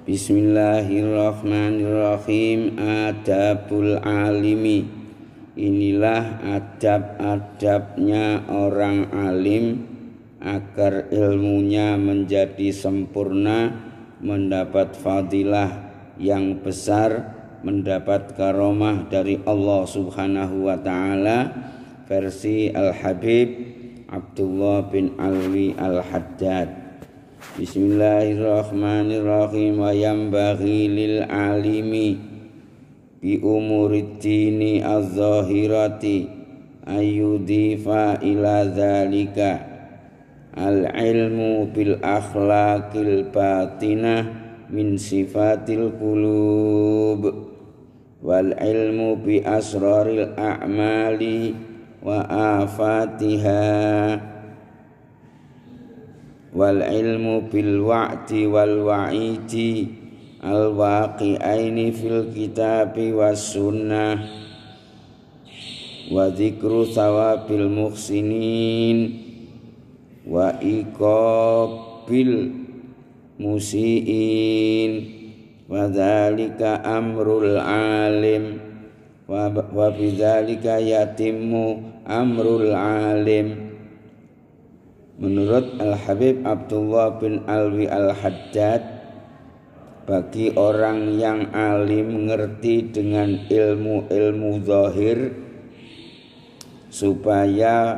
Bismillahirrahmanirrahim. Adabul alimi. Inilah adab-adabnya orang alim agar ilmunya menjadi sempurna, mendapat fadilah yang besar, mendapat karomah dari Allah Subhanahu wa ta'ala. Versi Al-Habib Abdullah bin Alwi Al-Haddad. Bismillahirrahmanirrahim. Wa yambaghi lil alimi bi umuriddini az-zahirati ayyudifa ila dzalika al-ilmu bil akhlaqil batinah min sifatil qulub wal ilmu bi asraril a'mali wa afatiha wal ilmu bil wa'di wal wa'idi al waqi'aini fil kitabi was sunnah wa dzikru thawabil muhsinin wa iqabil musiin wa dzalika amrul alim wa bidzalika yatimmu amrul alim. Menurut Al-Habib Abdullah bin Alwi Al-Haddad, bagi orang yang alim mengerti dengan ilmu-ilmu zahir supaya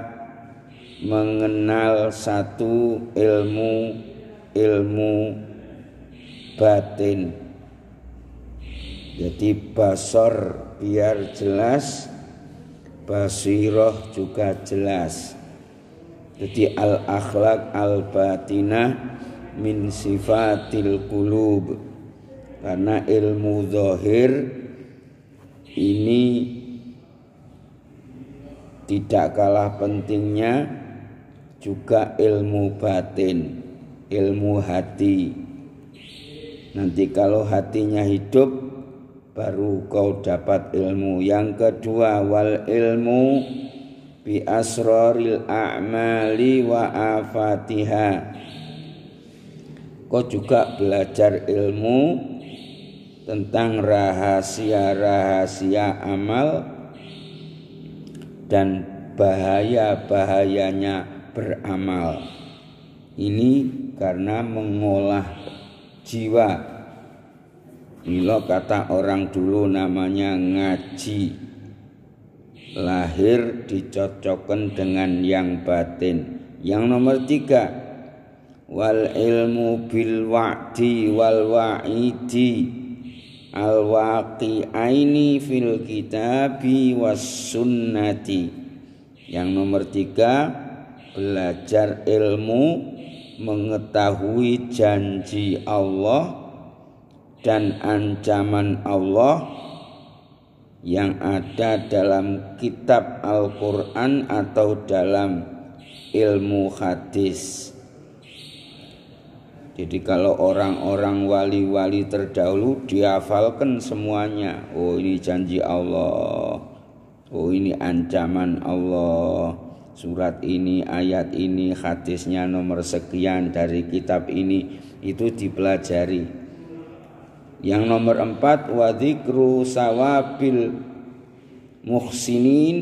mengenal satu ilmu batin. Jadi basor biar jelas, basiroh juga jelas. Jadi al-akhlaq al-batinah min sifatil qulub. Karena ilmu zahir ini tidak kalah pentingnya juga ilmu batin, ilmu hati. Nanti kalau hatinya hidup baru kau dapat ilmu. Yang kedua, wal ilmu bi asraril a'mali wa afatiha. Kau juga belajar ilmu tentang rahasia-rahasia amal dan bahaya-bahayanya beramal. Ini karena mengolah jiwa. Mila kata orang dulu namanya ngaji. Lahir dicocokkan dengan yang batin. Yang nomor 3, wal ilmu bil wa'di wal wa'idi al waqi'aini fil kitabi was sunnati. Yang nomor 3, belajar ilmu mengetahui janji Allah dan ancaman Allah yang ada dalam kitab Al-Quran atau dalam ilmu hadis. Jadi kalau orang-orang wali-wali terdahulu dihafalkan semuanya. Oh, ini janji Allah, oh ini ancaman Allah, surat ini, ayat ini, hadisnya nomor sekian dari kitab ini, itu dipelajari. Yang nomor 4, wa dzikru sawabil muhsinin,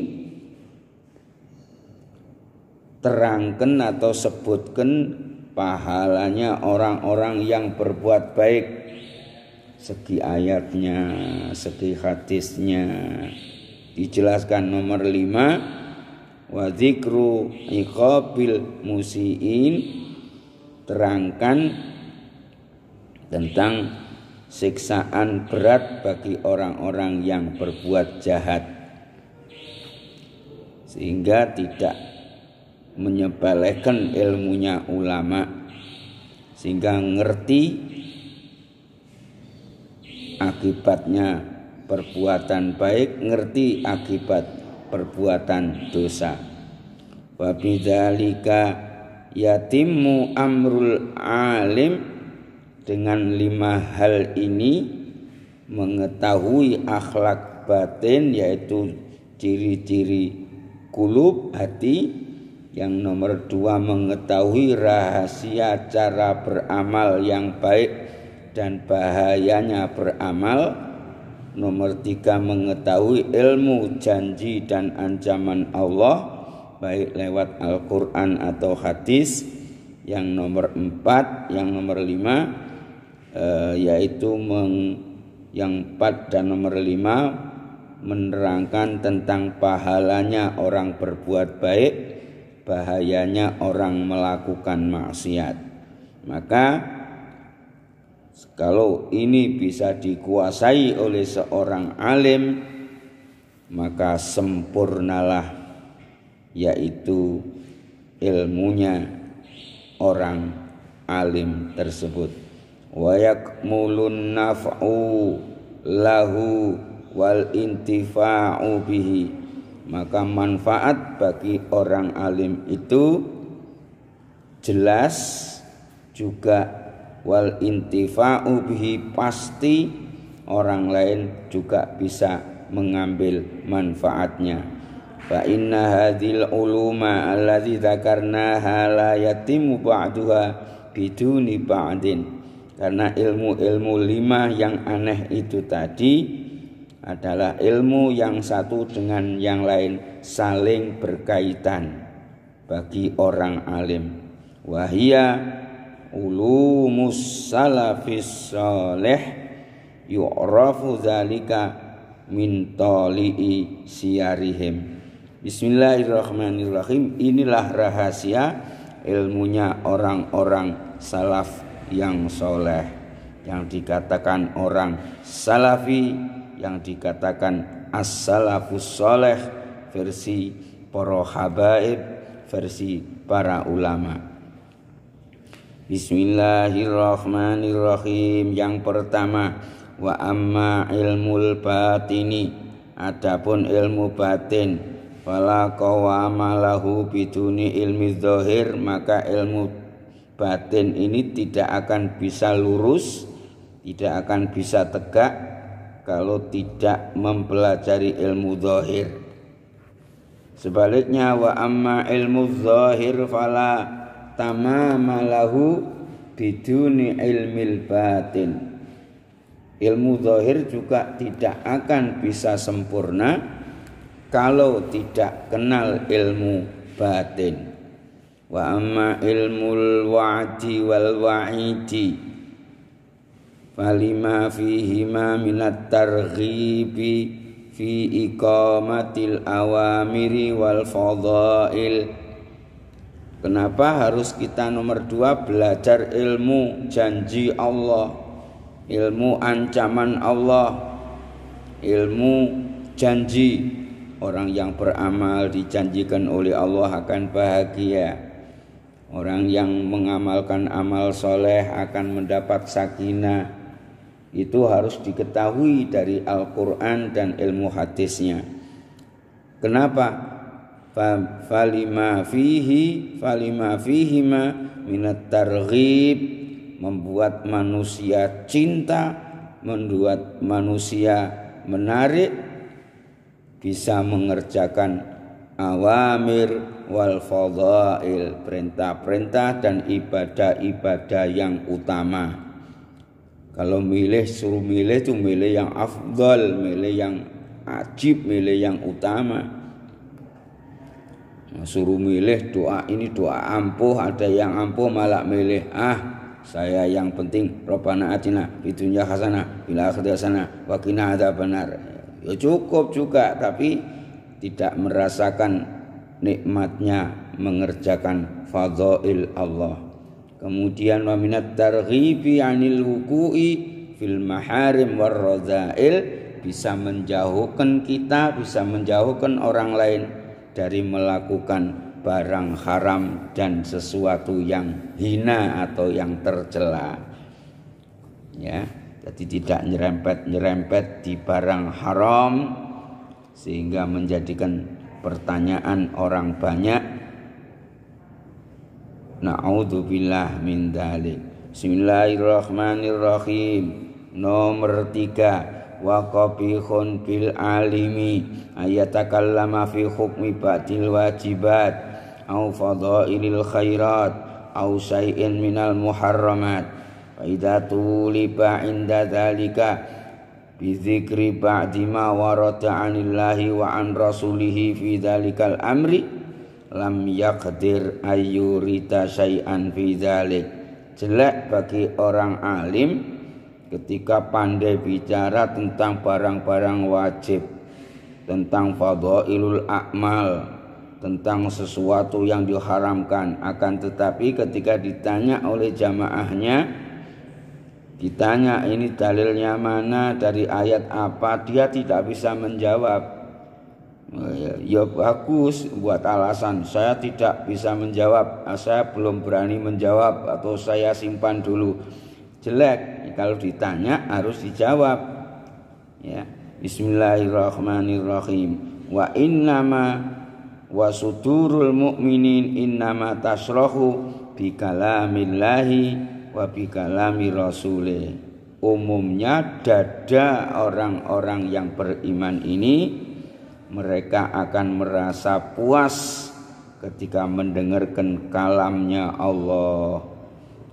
terangkan atau sebutkan pahalanya orang-orang yang berbuat baik. Segi ayatnya, segi hadisnya dijelaskan. Nomor 5, wa dzikru iqabil musiin, terangkan tentang siksaan berat bagi orang-orang yang berbuat jahat, sehingga tidak menyepelekan ilmunya ulama, sehingga ngerti akibatnya perbuatan baik, ngerti akibat perbuatan dosa. Wa bidzalika yatimmu amrul alim. Dengan 5 hal ini mengetahui akhlak batin, yaitu ciri-ciri kulub, hati. Yang nomor 2, mengetahui rahasia cara beramal yang baik dan bahayanya beramal. Nomor 3, mengetahui ilmu janji dan ancaman Allah baik lewat Al-Quran atau hadis. Yang nomor 4, yang nomor 5 yaitu yang 4 dan nomor 5 menerangkan tentang pahalanya orang berbuat baik, bahayanya orang melakukan maksiat. Maka kalau ini bisa dikuasai oleh seorang alim, maka sempurnalah yaitu ilmunya orang alim tersebut. Wa yakmulun naf'u lahu wal intifa'u bihi, maka manfaat bagi orang alim itu jelas, juga wal intifa'u bihi pasti orang lain juga bisa mengambil manfaatnya. Fa inna hadhil uluma allati dzakarnaha la yatimu ba'duha biduni ba'din, karena ilmu-ilmu 5 yang aneh itu tadi adalah ilmu yang satu dengan yang lain saling berkaitan bagi orang alim. Wahia ulumus salafis salih yu'rafu dzalika min tali'i siyarihim. Bismillahirrahmanirrahim. Inilah rahasia ilmunya orang-orang salaf yang soleh, yang dikatakan orang salafi, yang dikatakan as-salafus soleh versi para habaib, versi para ulama. Bismillahirrahmanirrahim. Yang pertama, wa amma ilmul batini, adapun ilmu batin, fala qawama lahu biduni ilmi zahir, maka ilmu batin ini tidak akan bisa lurus, tidak akan bisa tegak kalau tidak mempelajari ilmu zahir. Sebaliknya, wa amma ilmu zahir fala tamama lahu biduni ilmil batin, ilmu zahir juga tidak akan bisa sempurna kalau tidak kenal ilmu batin. Wa amma ilmul wa'di wal wa'idi falima fihima minat targhibi fi iqamatil awamiri wal fadail. Kenapa harus kita nomor 2 belajar ilmu janji Allah, ilmu ancaman Allah, ilmu janji. Orang yang beramal dijanjikan oleh Allah akan bahagia. Orang yang mengamalkan amal soleh akan mendapat sakinah. Itu harus diketahui dari Al-Quran dan ilmu hadisnya. Kenapa? Falima fihima minat targhib, membuat manusia cinta, membuat manusia menarik, bisa mengerjakan awamir wal fadail, perintah-perintah dan ibadah-ibadah yang utama. Kalau suruh milih itu milih yang afdal, milih yang ajib, milih yang utama. Suruh milih doa ini doa ampuh, ada yang ampuh malah milih saya yang penting Rabbana atina fid dunya hasanah fil akhirati hasanah wa qina adzabannar. Ya cukup juga, tapi tidak merasakan nikmatnya mengerjakan fadhail Allah. Kemudian wa minat targhibi 'anil wuqu'i fil maharim war radha'il, bisa menjauhkan kita, bisa menjauhkan orang lain dari melakukan barang haram dan sesuatu yang hina atau yang tercela. Ya. Jadi tidak nyerempet di barang haram sehingga menjadikan pertanyaan orang banyak. Na'udzubillah min dzalik. Bismillahirrahmanirrahim. Nomor 3, wa qabihun bil alimi ayatakallama fi hukmi ba'dil wajibat au fadailil khairat au syai'in minal muharramat. Fa idza tuliba inda dzalika bi dzikri ba'di ma warada 'anillahi wa an rasulihi fi dzalikal amri lam yaqdir ayyurita syai'an fi dzalik. Jelek bagi orang alim ketika pandai bicara tentang barang-barang wajib, tentang fadhailul a'mal, tentang sesuatu yang diharamkan, akan tetapi ketika ditanya oleh jamaahnya, ditanya ini dalilnya mana, dari ayat apa, dia tidak bisa menjawab. Ya bagus buat alasan, saya tidak bisa menjawab, saya belum berani menjawab, atau saya simpan dulu. Jelek kalau ditanya harus dijawab. Ya, Bismillahirrahmanirrahim. Wa innama wa sudurul mu'minin innama tasrahu bi kalamillahi wa bi kalami rasulih. Umumnya dada orang-orang yang beriman ini mereka akan merasa puas ketika mendengarkan kalamnya Allah,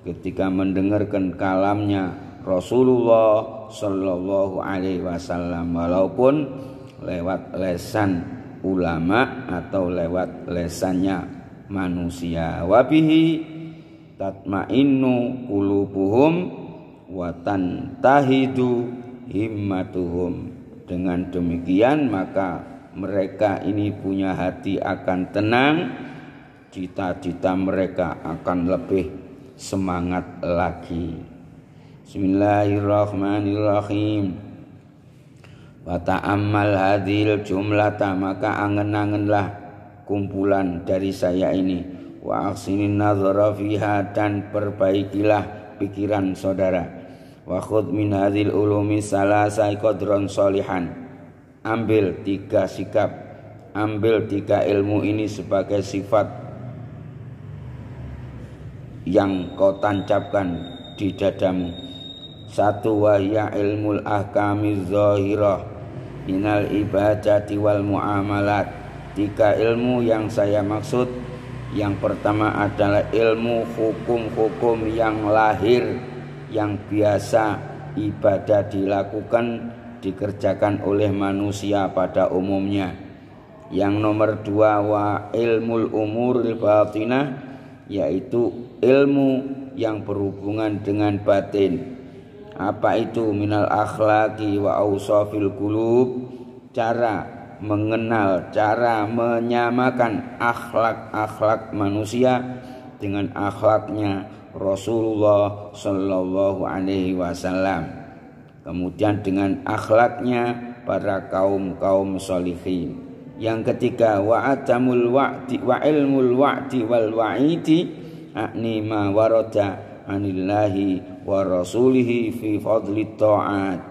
ketika mendengarkan kalamnya Rasulullah Sallallahu Alaihi Wasallam, walaupun lewat lesan ulama atau lewat lesannya manusia. Wabihi tatmainnu qulubuhum wa tantahidu himmatuhum. Dengan demikian maka mereka ini punya hati akan tenang, cita-cita mereka akan lebih semangat lagi. Bismillahirrahmanirrahim. Wa ta'ammal hadhil jumlata, maka angen-angenlah kumpulan dari saya ini. Wa ahsinin nazara fiha, dan perbaikilah pikiran saudara. Wa khudh min hadhil ulumi salasa qadran sholihan. Ambil 3 sikap, ambil 3 ilmu ini sebagai sifat yang kau tancapkan di dadamu. 1 wahya ilmul ahkamiz zahirah minal ibadati wal muamalat. 3 ilmu yang saya maksud, yang pertama adalah ilmu hukum-hukum yang lahir, yang biasa ibadah dilakukan, dikerjakan oleh manusia pada umumnya. Yang nomor 2 wa ilmul umuril batinah, yaitu ilmu yang berhubungan dengan batin. Apa itu? Minal akhlaqi wa awsafil qulub, cara mengenal, cara menyamakan akhlak-akhlak manusia dengan akhlaknya Rasulullah Sallallahu Alaihi Wasallam. Kemudian dengan akhlaknya para kaum sholihin. Yang ketiga wa atamul wa'di wa ilmul wa'di wal wa'idi, akni ma warada anillahi wa rasulihi fi fadli ta'at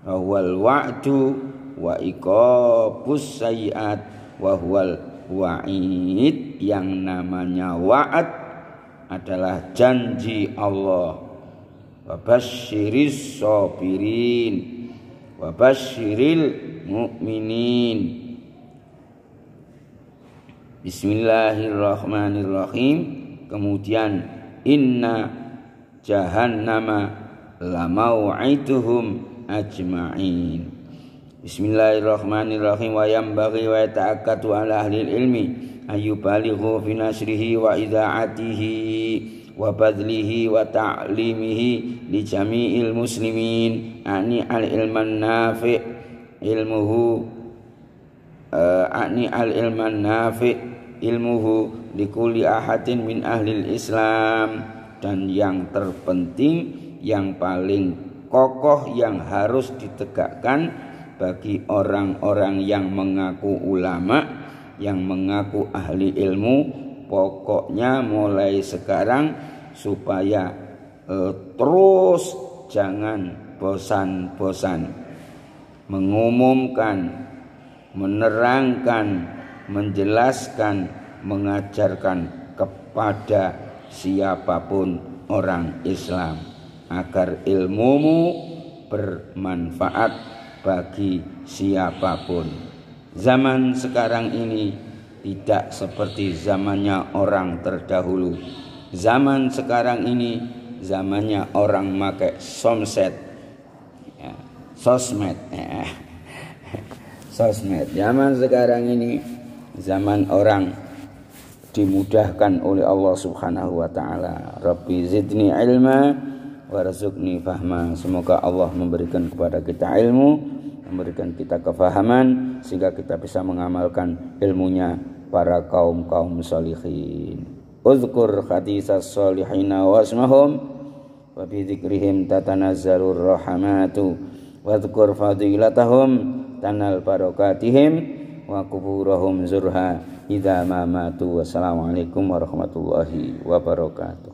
wa huwal wa'du wa iqabus sayyi'at wa huwal wa'id. Yang namanya wa'ad adalah janji Allah. Wa basyiris sabirin wa basyiril mu'minin. Bismillahirrahmanirrahim. Kemudian inna jahannama la mau'iduhum ajma'in. Bismillahirrahmanirrahim. Wa yambaghi wa ta'akkatu ala ahli ilmi ayyubalighu fi nasrihi wa ida'atihi wa badlihi wa ta'limihi li jami'il muslimin, ani al ilman nafi' ilmuhu ani al ilman nafi' ilmuhu li kulli ahadin min ahlil Islam. Dan yang terpenting, yang paling kokoh, yang harus ditegakkan bagi orang-orang yang mengaku ulama, yang mengaku ahli ilmu, pokoknya mulai sekarang supaya terus jangan bosan-bosan mengumumkan, menerangkan, menjelaskan, mengajarkan kepada siapapun orang Islam agar ilmumu bermanfaat bagi siapapun. Zaman sekarang ini tidak seperti zamannya orang terdahulu. Zaman sekarang ini zamannya orang pakai somset, ya, sosmed, ya. Sosmed. Zaman sekarang ini zaman orang dimudahkan oleh Allah Subhanahu wa taala. Rabbi zidni ilma warzuqni fahma. Semoga Allah memberikan kepada kita ilmu, memberikan kita kefahaman sehingga kita bisa mengamalkan ilmunya para kaum sholihin. Uzkur haditsas sholihina wasmahum wa bi dzikrihim tatanazzalur rahmatu wadhkur fadilatahum tanal barakatihim wa kuburahum zurha idza ma matu. Wassalamualaikum warahmatullahi wabarakatuh.